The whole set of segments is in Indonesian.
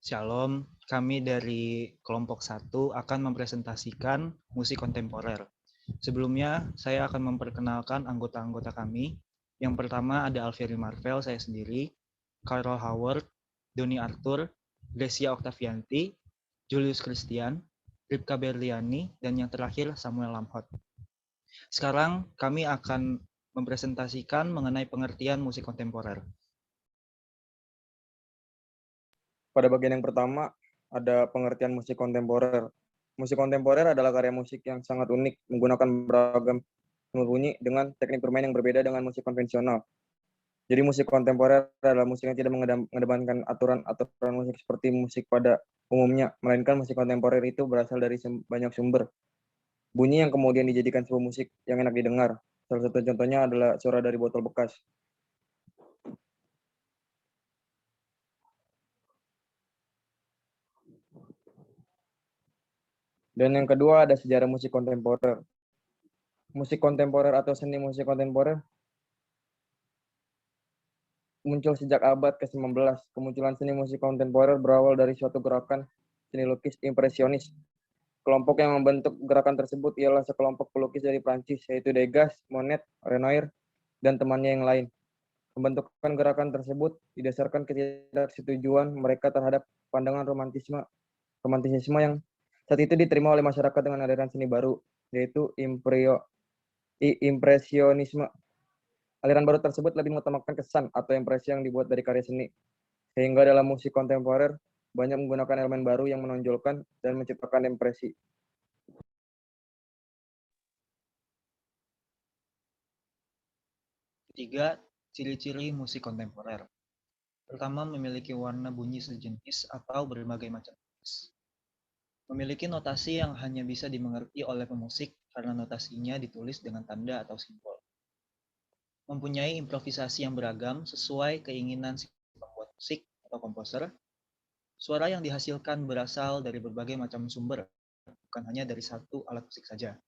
Shalom, kami dari kelompok 1 akan mempresentasikan musik kontemporer. Sebelumnya, saya akan memperkenalkan anggota-anggota kami. Yang pertama ada Alfieri Marvel, saya sendiri, Carol Howard, Doni Arthur, Gracia Octavianti, Julius Christian, Ripka Berliani, dan yang terakhir Samuel Lamhot. Sekarang kami akan mempresentasikan mengenai pengertian musik kontemporer. Pada bagian yang pertama, ada pengertian musik kontemporer. Musik kontemporer adalah karya musik yang sangat unik, menggunakan beragam sumber bunyi dengan teknik bermain yang berbeda dengan musik konvensional. Jadi musik kontemporer adalah musik yang tidak mengedepankan aturan musik seperti musik pada umumnya, melainkan musik kontemporer itu berasal dari banyak sumber. Bunyi yang kemudian dijadikan sebuah musik yang enak didengar. Salah satu contohnya adalah suara dari botol bekas. Dan yang kedua ada sejarah musik kontemporer. Musik kontemporer atau seni musik kontemporer muncul sejak abad ke-19. Kemunculan seni musik kontemporer berawal dari suatu gerakan seni lukis impresionis. Kelompok yang membentuk gerakan tersebut ialah sekelompok pelukis dari Prancis, yaitu Degas, Monet, Renoir, dan temannya yang lain. Pembentukan gerakan tersebut didasarkan ketidaksetujuan mereka terhadap pandangan romantisisme yang saat itu diterima oleh masyarakat dengan aliran seni baru, yaitu impresionisme. Aliran baru tersebut lebih mengutamakan kesan atau impresi yang dibuat dari karya seni. Sehingga dalam musik kontemporer, banyak menggunakan elemen baru yang menonjolkan dan menciptakan impresi. Ketiga, ciri-ciri musik kontemporer. Pertama, memiliki warna bunyi sejenis atau berbagai macam jenis. Memiliki notasi yang hanya bisa dimengerti oleh pemusik karena notasinya ditulis dengan tanda atau simbol. Mempunyai improvisasi yang beragam sesuai keinginan si pembuat musik atau komposer. Suara yang dihasilkan berasal dari berbagai macam sumber, bukan hanya dari satu alat musik saja.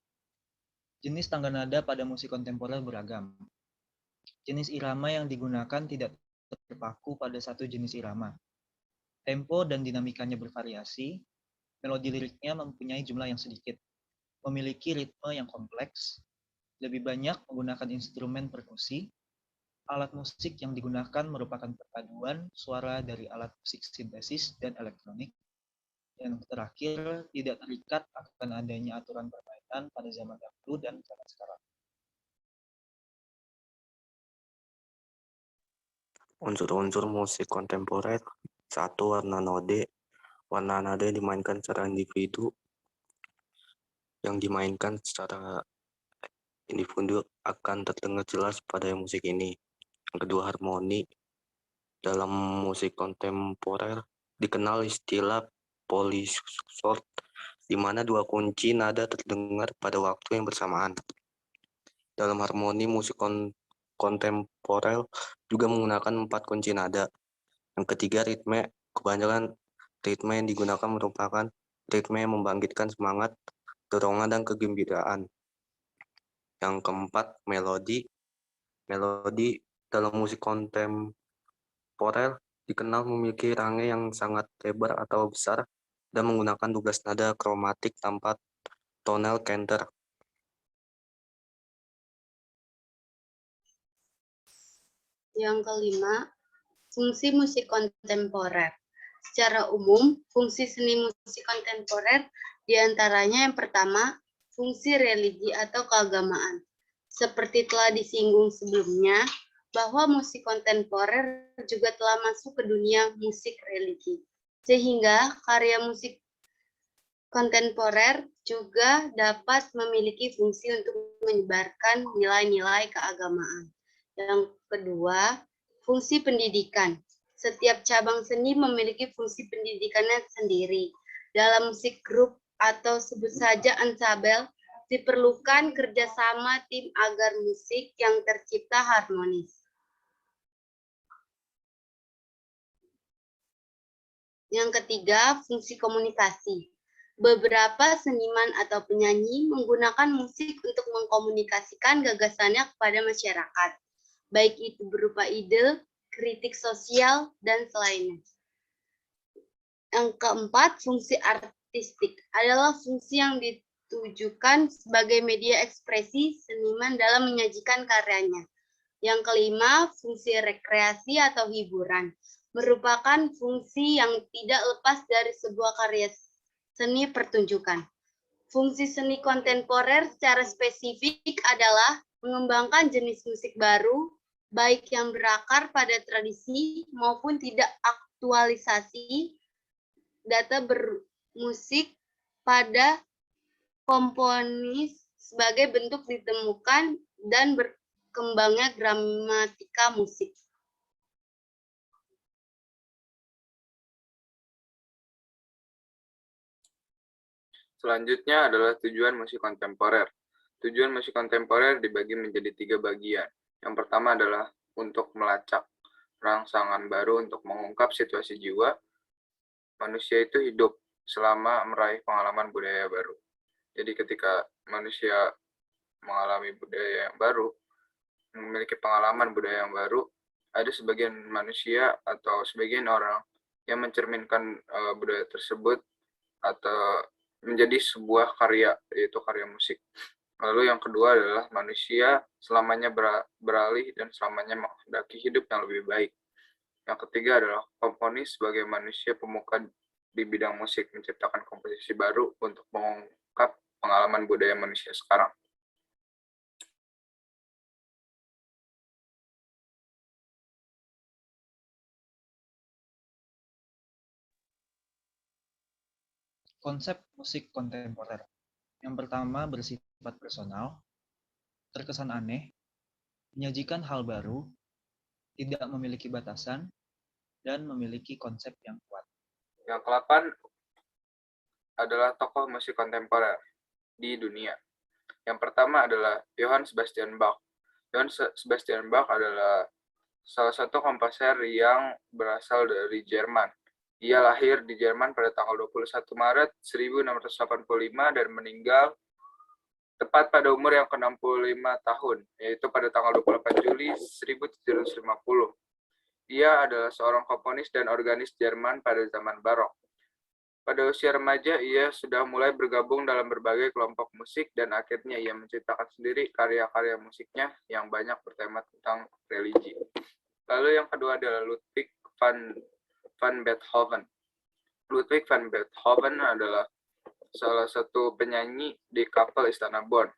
Jenis tangga nada pada musik kontemporer beragam. Jenis irama yang digunakan tidak terpaku pada satu jenis irama. Tempo dan dinamikanya bervariasi. Melodi liriknya mempunyai jumlah yang sedikit. Memiliki ritme yang kompleks. Lebih banyak menggunakan instrumen perkusi. Alat musik yang digunakan merupakan perpaduan suara dari alat musik sintesis dan elektronik. Yang terakhir, tidak terikat akan adanya aturan permainan pada zaman dahulu dan zaman sekarang. Unsur-unsur musik kontemporer. 1. Warna node. Warna nada dimainkan secara individu. Yang dimainkan secara individu akan terdengar jelas pada musik ini. Yang kedua, harmoni. Dalam musik kontemporer dikenal istilah polysort, di mana dua kunci nada terdengar pada waktu yang bersamaan. Dalam harmoni musik kontemporer juga menggunakan 4 kunci nada. Yang ketiga, ritme. Kebanyakan ritme yang digunakan merupakan ritme yang membangkitkan semangat, dorongan, dan kegembiraan. Yang keempat, melodi. Melodi dalam musik kontemporer dikenal memiliki range yang sangat lebar atau besar dan menggunakan 12 nada kromatik tanpa tonal counter. Yang kelima, fungsi musik kontemporer. Secara umum, fungsi seni musik kontemporer diantaranya yang pertama, fungsi religi atau keagamaan. Seperti telah disinggung sebelumnya, bahwa musik kontemporer juga telah masuk ke dunia musik religi. Sehingga karya musik kontemporer juga dapat memiliki fungsi untuk menyebarkan nilai-nilai keagamaan. Yang kedua, fungsi pendidikan. Setiap cabang seni memiliki fungsi pendidikannya sendiri. Dalam musik grup atau sebut saja ansabel, diperlukan kerjasama tim agar musik yang tercipta harmonis. Yang ketiga, fungsi komunikasi. Beberapa seniman atau penyanyi menggunakan musik untuk mengkomunikasikan gagasannya kepada masyarakat, baik itu berupa ide, kritik sosial, dan selainnya. Yang keempat, fungsi artistik adalah fungsi yang ditujukan sebagai media ekspresi seniman dalam menyajikan karyanya. Yang kelima, fungsi rekreasi atau hiburan merupakan fungsi yang tidak lepas dari sebuah karya seni pertunjukan. Fungsi seni kontemporer secara spesifik adalah mengembangkan jenis musik baru, baik yang berakar pada tradisi maupun tidak aktualisasi data bermusik pada komponis sebagai bentuk ditemukan dan berkembangnya gramatika musik. Selanjutnya adalah tujuan musik kontemporer. Tujuan musik kontemporer dibagi menjadi 3 bagian. Yang pertama adalah untuk melacak rangsangan baru untuk mengungkap situasi jiwa manusia itu hidup selama meraih pengalaman budaya baru. Jadi ketika manusia mengalami budaya yang baru, memiliki pengalaman budaya yang baru, ada sebagian manusia atau sebagian orang yang mencerminkan budaya tersebut atau menjadi sebuah karya, yaitu karya musik. Lalu yang kedua adalah manusia selamanya beralih dan selamanya menghendaki hidup yang lebih baik. Yang ketiga adalah komponis sebagai manusia pemuka di bidang musik menciptakan komposisi baru untuk mengungkap pengalaman budaya manusia sekarang. Konsep musik kontemporer. Yang pertama bersifat personal, terkesan aneh, menyajikan hal baru, tidak memiliki batasan, dan memiliki konsep yang kuat. Yang ke-8 adalah tokoh musik kontemporer di dunia. Yang pertama adalah Johann Sebastian Bach. Johann Sebastian Bach adalah salah satu komposer yang berasal dari Jerman. Ia lahir di Jerman pada tanggal 21 Maret 1685 dan meninggal tepat pada umur yang ke-65 tahun, yaitu pada tanggal 28 Juli 1750. Ia adalah seorang komponis dan organis Jerman pada zaman barok. Pada usia remaja, ia sudah mulai bergabung dalam berbagai kelompok musik dan akhirnya ia menciptakan sendiri karya-karya musiknya yang banyak bertema tentang religi. Lalu yang kedua adalah Ludwig van Beethoven. Ludwig van Beethoven adalah salah satu penyanyi di Kapel Istana Bonn.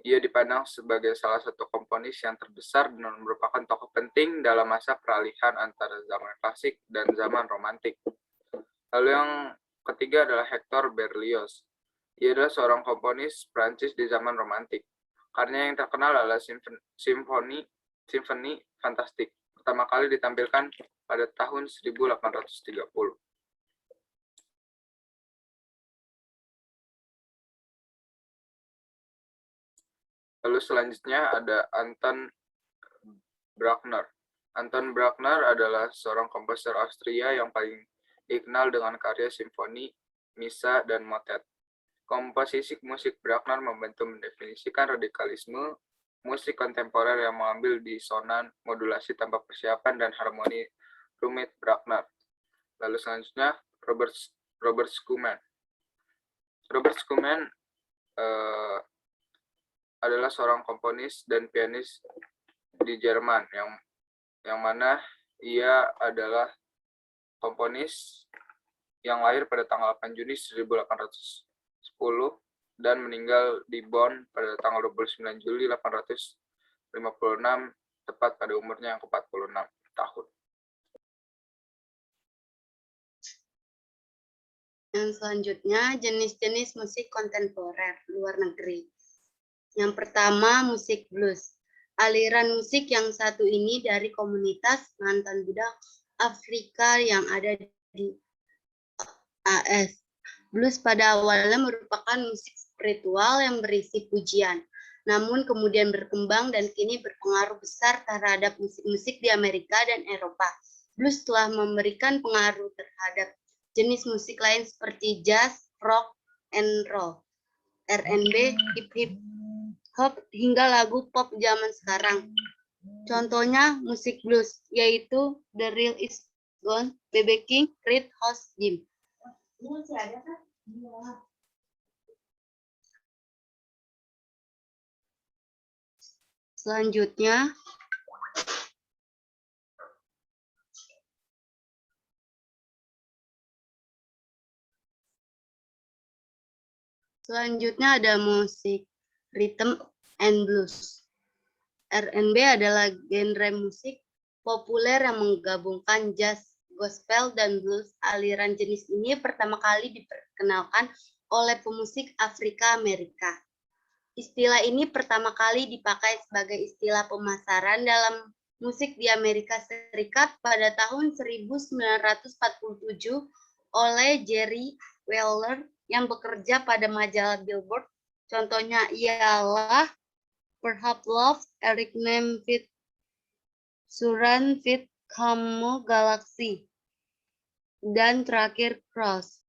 Ia dipandang sebagai salah satu komponis yang terbesar dan merupakan tokoh penting dalam masa peralihan antara zaman klasik dan zaman romantik. Lalu yang ketiga adalah Hector Berlioz. Ia adalah seorang komponis Prancis di zaman romantik. Karyanya yang terkenal adalah Simfoni Fantastik. Pertama kali ditampilkan pada tahun 1830. Lalu selanjutnya ada Anton Bruckner. Anton Bruckner adalah seorang komposer Austria yang paling dikenal dengan karya simfoni, misa, dan motet. Komposisi musik Bruckner membantu mendefinisikan radikalisme musik kontemporer yang mengambil disonan, modulasi tanpa persiapan, dan harmoni rumit Bruckner. Lalu selanjutnya Robert Schumann. Robert Schumann adalah seorang komponis dan pianis di Jerman yang mana ia adalah komponis yang lahir pada tanggal 8 Juni 1810 dan meninggal di Bonn pada tanggal 29 Juli 1856 tepat pada umurnya yang ke-46 tahun. Yang selanjutnya jenis-jenis musik kontemporer luar negeri. Yang pertama, musik blues. Aliran musik yang satu ini dari komunitas mantan budak Afrika yang ada di AS. Blues pada awalnya merupakan musik spiritual yang berisi pujian, namun kemudian berkembang dan kini berpengaruh besar terhadap musik-musik di Amerika dan Eropa. Blues telah memberikan pengaruh terhadap jenis musik lain seperti jazz, rock, and roll, R&B, hip-hop, hingga lagu pop zaman sekarang. Contohnya musik blues, yaitu The Real Is Gone, B.B. King, Red Hot Jim. Selanjutnya ada musik rhythm and blues. R&B adalah genre musik populer yang menggabungkan jazz, gospel, dan blues. Aliran jenis ini pertama kali diperkenalkan oleh pemusik Afrika Amerika. Istilah ini pertama kali dipakai sebagai istilah pemasaran dalam musik di Amerika Serikat pada tahun 1947 oleh Jerry Weller yang bekerja pada majalah Billboard. Contohnya ialah Perhaps Love, Eric Name Fit Suran Fit Kamu Galaxy, dan terakhir Cross.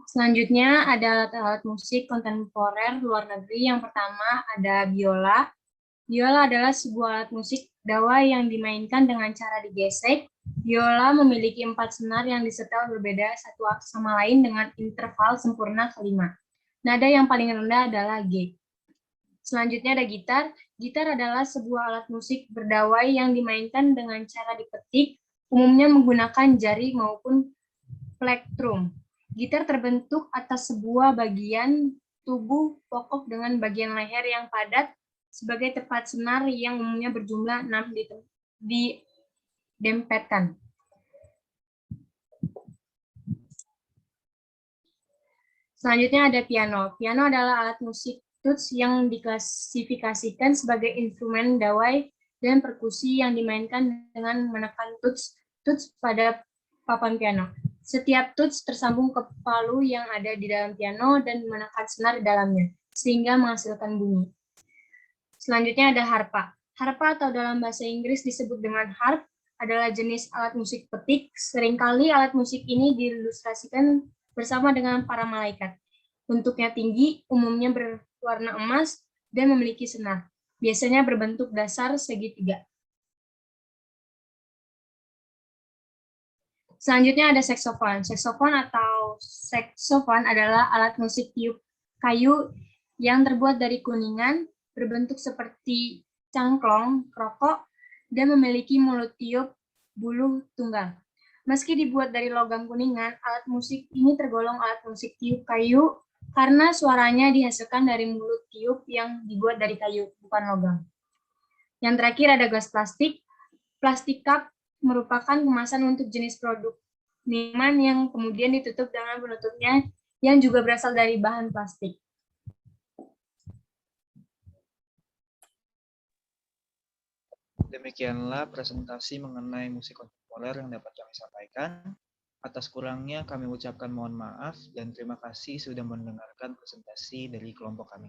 Selanjutnya ada alat-alat musik kontemporer luar negeri. Yang pertama ada biola. Biola adalah sebuah alat musik dawai yang dimainkan dengan cara digesek. Biola memiliki 4 senar yang disetel berbeda satu sama lain dengan interval sempurna kelima. Nada yang paling rendah adalah G. Selanjutnya ada gitar. Gitar adalah sebuah alat musik berdawai yang dimainkan dengan cara dipetik, umumnya menggunakan jari maupun plektrum. Gitar terbentuk atas sebuah bagian tubuh pokok dengan bagian leher yang padat sebagai tempat senar yang umumnya berjumlah 6 didempetkan. Selanjutnya ada piano. Piano adalah alat musik tuts yang diklasifikasikan sebagai instrumen dawai dan perkusi yang dimainkan dengan menekan tuts pada papan piano. Setiap tuts tersambung ke palu yang ada di dalam piano dan menekan senar di dalamnya, sehingga menghasilkan bunyi. Selanjutnya ada harpa. Harpa atau dalam bahasa Inggris disebut dengan harp adalah jenis alat musik petik. Seringkali alat musik ini diilustrasikan bersama dengan para malaikat. Bentuknya tinggi, umumnya berwarna emas, dan memiliki senar. Biasanya berbentuk dasar segitiga. Selanjutnya ada saksofon. Saksofon atau saksofon adalah alat musik tiup kayu yang terbuat dari kuningan, berbentuk seperti cangklong, rokok, dan memiliki mulut tiup bulu tunggal. Meski dibuat dari logam kuningan, alat musik ini tergolong alat musik tiup kayu karena suaranya dihasilkan dari mulut tiup yang dibuat dari kayu, bukan logam. Yang terakhir ada gelas plastik. Plastik cup merupakan kemasan untuk jenis produk minuman yang kemudian ditutup dengan penutupnya yang juga berasal dari bahan plastik. Demikianlah presentasi mengenai musik kontemporer yang dapat kami sampaikan. Atas kurangnya kami ucapkan mohon maaf dan terima kasih sudah mendengarkan presentasi dari kelompok kami.